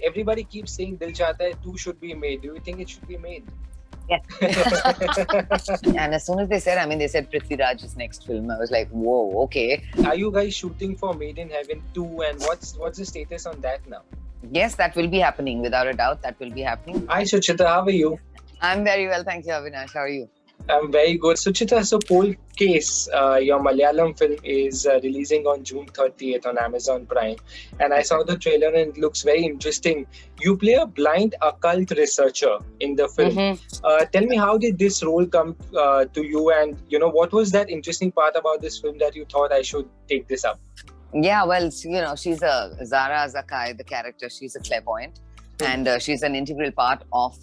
Everybody keeps saying Dil Chahta Hai 2 should be made. Do you think it should be made? Yeah. And as soon as they said Prithvi Raj's next film, I was like, whoa, okay. Are you guys shooting for Made in Heaven 2 and what's the status on that now? Yes, that will be happening. Without a doubt, that will be happening. Hi Suchita, how are you? I'm very well, thank you, Avinash. How are you? I'm very good. Suchita, so Cold Case, your Malayalam film is releasing on June 30th on Amazon Prime. And I saw the trailer and it looks very interesting. You play a blind occult researcher in the film. Mm-hmm. Tell me, how did this role come to you? And, what was that interesting part about this film that you thought I should take this up? Yeah, well, she's Zara Zakai, the character. She's a clairvoyant. And she's an integral part of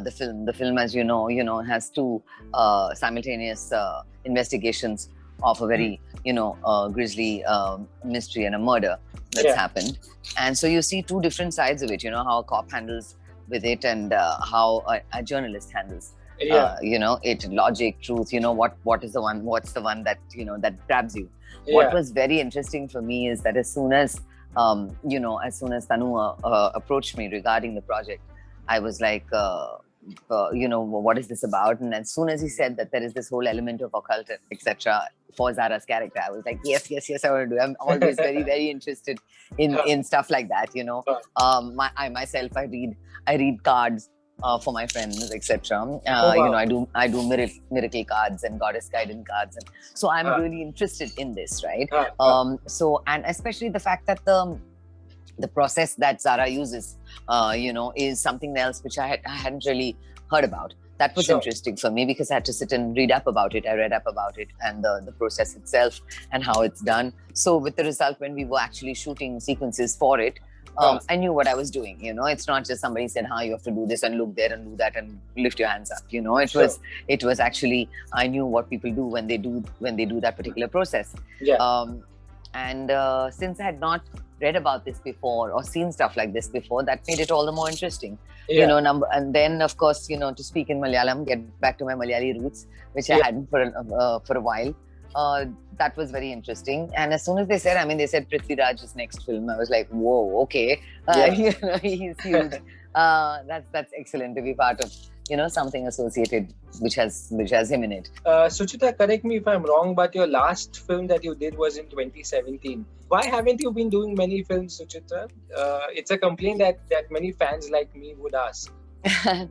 the film. The film, as you know, has two simultaneous investigations of a very, grisly mystery and a murder that's happened. And so you see two different sides of it, how a cop handles with it and how a journalist handles it, logic, truth, what's the one that, that grabs you. What was very interesting for me is that as soon as Tanu approached me regarding the project, I was like, what is this about? And as soon as he said that there is this whole element of occult, etc., for Zara's character, I was like, yes, I want to do. I'm always very, very interested in stuff like that. I read cards for my friends, etc. I do miracle cards and goddess guidance cards, and so I'm really interested in this, right? So, and especially the fact that the process that Zara uses, is something else which I hadn't really heard about. That was interesting for me because I had to sit and read up about it. I read up about it and the process itself and how it's done. So with the result, when we were actually shooting sequences for it, I knew what I was doing. It's not just somebody said, you have to do this and look there and do that and lift your hands up. It was actually, I knew what people do when they do that particular process. And since I had not read about this before or seen stuff like this before, that made it all the more interesting. And then of course, to speak in Malayalam, get back to my Malayali roots, which I hadn't for a while. That was very interesting. And as soon as they said Prithvi Raj's next film, I was like, whoa, okay. He's huge. That's excellent to be part of, something associated which has him in it. Suchita, correct me if I'm wrong, but your last film that you did was in 2017. Why haven't you been doing many films, Suchita? It's a complaint that many fans like me would ask.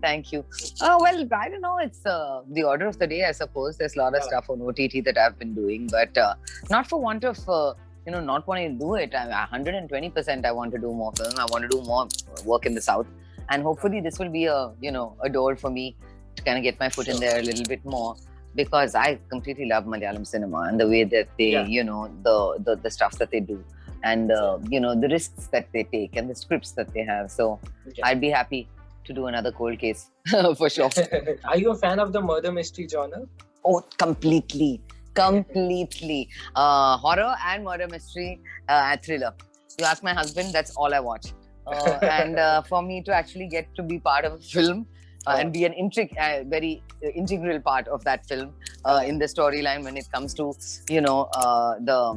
Thank you. Well, I don't know. It's the order of the day, I suppose. There's a lot of stuff on OTT that I've been doing, but not for want of, not wanting to do it. 120% I want to do more film. I want to do more work in the South. And hopefully this will be a door for me to kind of get my foot in there a little bit more, because I completely love Malayalam cinema and the way that they, the stuff that they do and, the risks that they take and the scripts that they have. So I'd be happy to do another Cold Case for sure. Are you a fan of the murder mystery genre? Oh, completely. Horror and murder mystery and thriller. You ask my husband, that's all I watch. And for me to actually get to be part of a film and be an very integral part of that film in the storyline when it comes to, the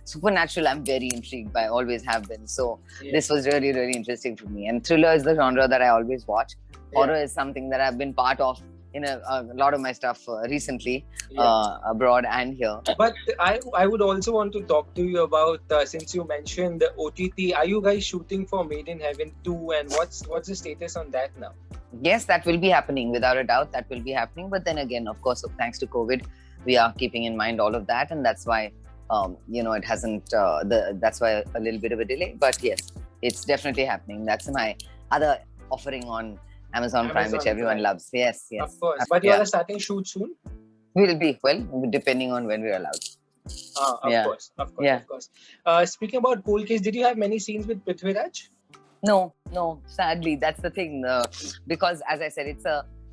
supernatural, I'm very intrigued by, always have been. So this was really, really interesting for me. And thriller is the genre that I always watch. Horror is something that I've been part of in a lot of my stuff recently, abroad and here. But I would also want to talk to you about, since you mentioned the OTT, are you guys shooting for Made in Heaven 2 and what's the status on that now? Yes, that will be happening. Without a doubt, that will be happening. But then again, of course, thanks to COVID, we are keeping in mind all of that. And that's why, it hasn't, that's why a little bit of a delay. But yes, it's definitely happening. That's my other offering on Amazon Prime, which everyone loves. Yes. Of course. But you are starting shoot soon? We'll be, depending on when we're allowed. Of course. Speaking about Cold Case, did you have many scenes with Prithvi Raj? No, sadly, that's the thing. Because as I said,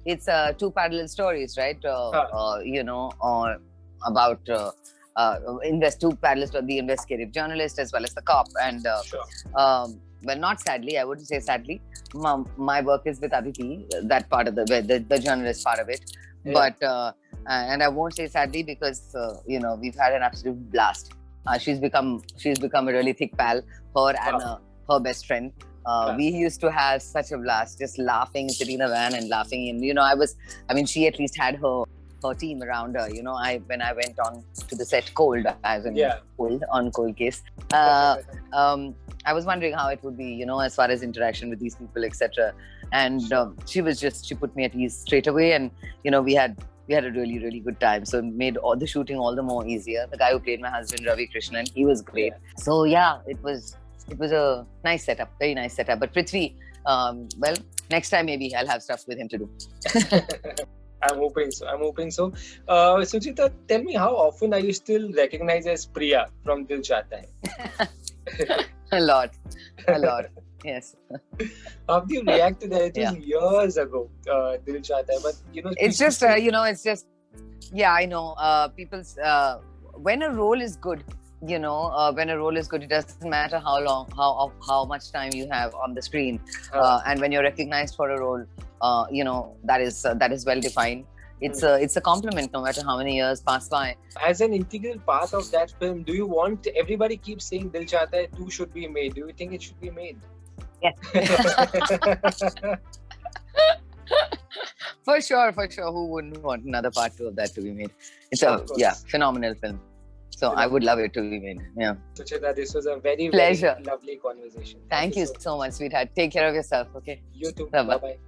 it's two parallel stories, right? About two parallel stories, the investigative journalist as well as the cop. And well, not sadly, I wouldn't say sadly. My work is with Aditi, that part of the journalist part of it. But and I won't say sadly because we've had an absolute blast. She's become a really thick pal. Her her best friend. We used to have such a blast, just laughing, sitting in the van and laughing. And she at least had her team around her. When I went on to the set cold, as in cold on Cold Case. I was wondering how it would be, as far as interaction with these people, etc. And she put me at ease straight away, and we had a really, really good time. So it made all the shooting all the more easier. The guy who played my husband, Ravi Krishnan, he was great. So yeah, it was a nice setup, very nice setup. But Prithvi, next time maybe I'll have stuff with him to do. I'm hoping so. Suchita, tell me, how often are you still recognized as Priya from Dil Chahta Hai? A lot. Yes. How do you react to that? It was years ago, Dil Chahta Hai, but it's just, I know. People's when a role is good, it doesn't matter how long, how much time you have on the screen, and when you're recognized for a role, that is well defined. It's a compliment, no matter how many years pass by. As an integral part of that film, do you want, everybody keeps saying Dil Chahta Hai 2 should be made? Do you think it should be made? Yes. For sure. Who wouldn't want another part 2 of that to be made? It's a phenomenal film. So I would love it to be made. Yeah. Suchita, this was a very, pleasure. Very lovely conversation. Thank you so much, sweetheart. Take care of yourself. Okay. You too. Bye-bye.